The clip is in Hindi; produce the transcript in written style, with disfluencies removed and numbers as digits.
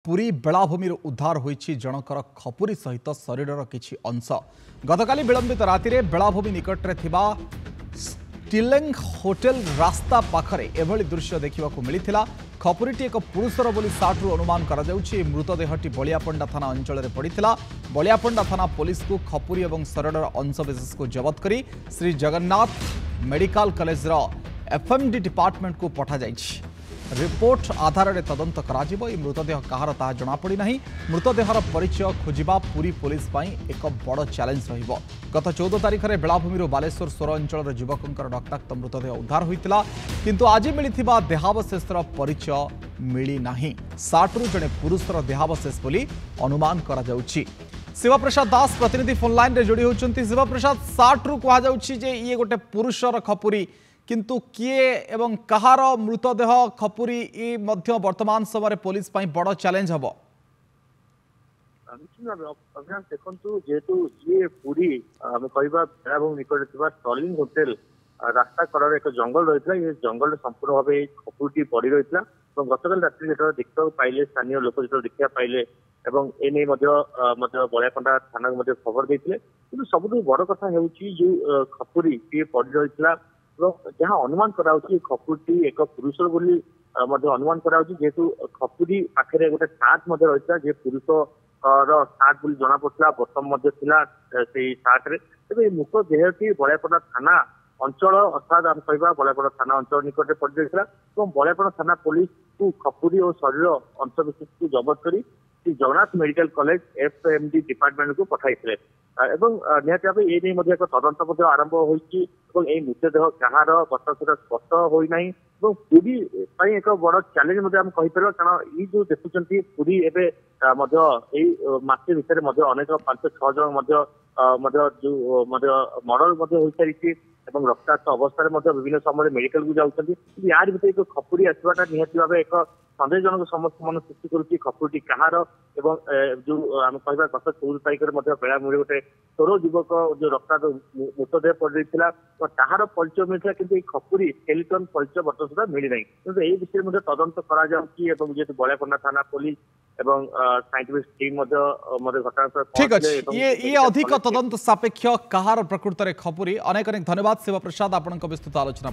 पुरी बेलाभूमि उद्धार होईछि जनकर खपुरी सहित शरीरर किछि अंश। गतकाली विलंबित राति रे बेलाभूमि निकटरे थिबा स्टिलेंग होटेल रास्ता पाखरे एभली दृश्य देखिबाकू मिलिथिला। खपुरीटी एक पुरुषर बोली साठरू अनुमान करा जाउछि। मृतदेहटी बलियापंडा थाना अंचल रे पड़िथिला। बलियापंडा थाना पुलिस को खपुरी और शरीरर अंशविशेष को जबत करी Shri Jagannath medical college FMD department को पठा जाइछि। रिपोर्ट आधार में तदंत करा मृतदेह कहार ता जना पड़ी नहीं। मृतदेहर परिचय खोजिबा पुरी पुलिस एक बड़ चैलेंज रहिबो। गत 14 तारिख में बेलाभूमि बालेश्वर सोर अंचल युवकर रक्ताक्त मृतदेह उद्धार होता किंतु आज मिलिथिबा देहावशेषर परिचय मिली नहीं। साठरू जड़े पुरुषर देहावशेष बोली अनुमान करा जाउछि। शिवप्रसाद दास प्रतिनिधि फोन लाइन रे जोड़ी होचंती। शिवप्रसाद, साठरू कहा जाउछि जे ये गोटे पुरुषर खपुरी किंतु किए एवं कहार मृतदेह खपुरी ई मध्य वर्तमान समय पुलिस पाई बड़ चैलेंज हबो। अभियान देखंतु जेतु ये पूरी हम कहबा बेलाभूमि निकट थिबा स्टलिंग होटेल रास्ता कड़े एक जंगल रही। ये जंगल संपूर्ण भाव खपुरी पड़ रही और गतकाल रात जो देखा पाइले स्थानीय लोक जो देखा पाइले और एने बलियापंडा थाना खबर देते कि सबुठ बड़ कथा हो खपुरी टी पड़ रही जहाँ अनुमान करा खपुरी एक पुरुषर बोली अनुमान करा जेहेतु खपुरी पाखे गोटे सार्ट रही पुरुष सार्ट बोली जना पड़ा बटम से सार्ट रे मृत देहटी बलियापंडा थाना अंचल अर्थात आम कह बलियापंडा थाना अंचल निकट पड़ जाता और बलियापंडा थाना पुलिस को खपुरी और शरीर अंशविशेष को जबत कर Jagannath medical college FMD department को पठाई निहत भाव ये एक तदंत आरंभ होती मृतदेह कहार गत स्पष्ट होना पूरी एक बड़ चैलेंज आम कहीपर कारण ये जो देखुं पूरी एवं मसे भितर अनेक 5-6 जन जो मर्डर हो सारी रक्ताक्त अवस्था विभिन्न समय मेडिकल को जाऊँगी यार भीतर एक खपुरी आसवाटा निहत भाव एक सन्देहजनक समस्त मन सृष्टि करुच्ची खपुरी कहार एवं जो आम कह गत 14 तारिख बेलाभूमि गोटे सोर युवक जो रक्ताक्त मृतदेह पड़ रही और ताहार परिचय मिलता कि खपुरी स्केलेटन परिचय बर्तमान सुधा मिली ना कि यह विषय तदंत कर बलियापंडा थाना पुलिस एवं साइंटिफिक टीम घटना ठीक अच्छे ये अधिक तदंत सापेक्ष कहार प्रकृत खपुरी। अनेक अनेक धन्यवाद शिवप्रसाद आपन विस्तृत आलोचना।